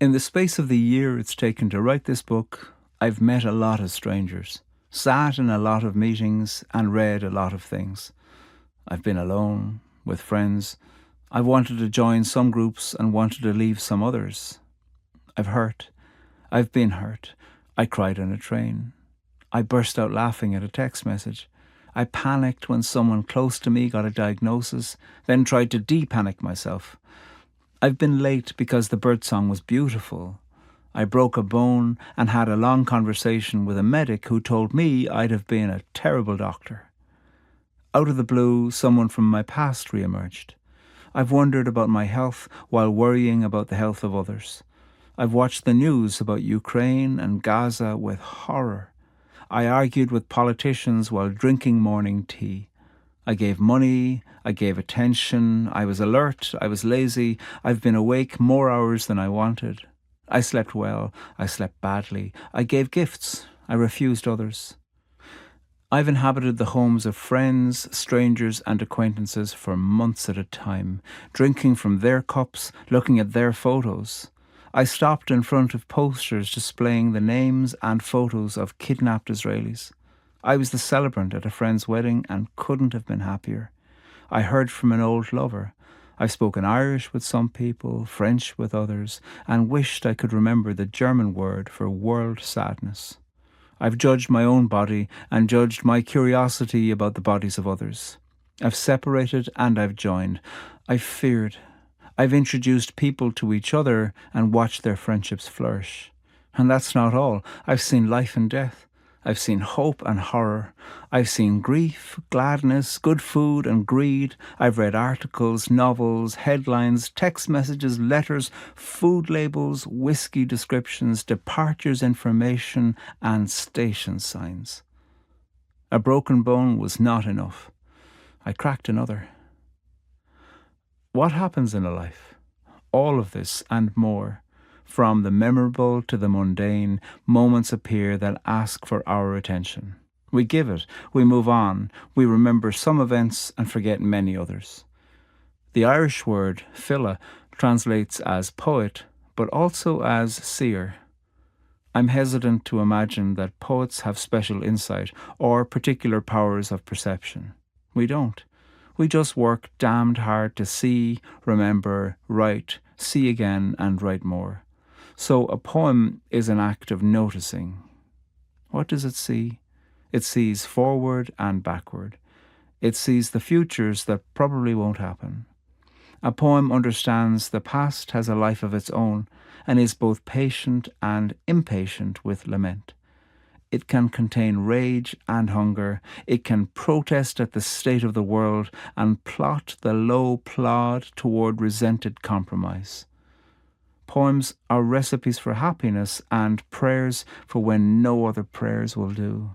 In the space of the year it's taken to write this book, I've met a lot of strangers, sat in a lot of meetings and read a lot of things. I've been alone, with friends. I've wanted to join some groups and wanted to leave some others. I've hurt. I've been hurt. I cried on a train. I burst out laughing at a text message. I panicked when someone close to me got a diagnosis, then tried to de-panic myself. I've been late because the birdsong was beautiful. I broke a bone and had a long conversation with a medic who told me I'd have been a terrible doctor. Out of the blue, someone from my past re-emerged. I've wondered about my health while worrying about the health of others. I've watched the news about Ukraine and Gaza with horror. I argued with politicians while drinking morning tea. I gave money, I gave attention, I was alert, I was lazy, I've been awake more hours than I wanted. I slept well, I slept badly, I gave gifts, I refused others. I've inhabited the homes of friends, strangers and acquaintances for months at a time, drinking from their cups, looking at their photos. I stopped in front of posters displaying the names and photos of kidnapped Israelis. I was the celebrant at a friend's wedding and couldn't have been happier. I heard from an old lover. I've spoken Irish with some people, French with others, and wished I could remember the German word for world sadness. I've judged my own body and judged my curiosity about the bodies of others. I've separated and I've joined. I've feared. I've introduced people to each other and watched their friendships flourish. And that's not all. I've seen life and death. I've seen hope and horror. I've seen grief, gladness, good food and greed. I've read articles, novels, headlines, text messages, letters, food labels, whiskey descriptions, departures information and station signs. A broken bone was not enough. I cracked another. What happens in a life? All of this and more. From the memorable to the mundane, moments appear that ask for our attention. We give it, we move on, we remember some events and forget many others. The Irish word filla translates as poet, but also as seer. I'm hesitant to imagine that poets have special insight or particular powers of perception. We don't. We just work damned hard to see, remember, write, see again and write more. So a poem is an act of noticing. What does it see? It sees forward and backward. It sees the futures that probably won't happen. A poem understands the past has a life of its own and is both patient and impatient with lament. It can contain rage and hunger. It can protest at the state of the world and plot the low plod toward resented compromise. Poems are recipes for happiness and prayers for when no other prayers will do.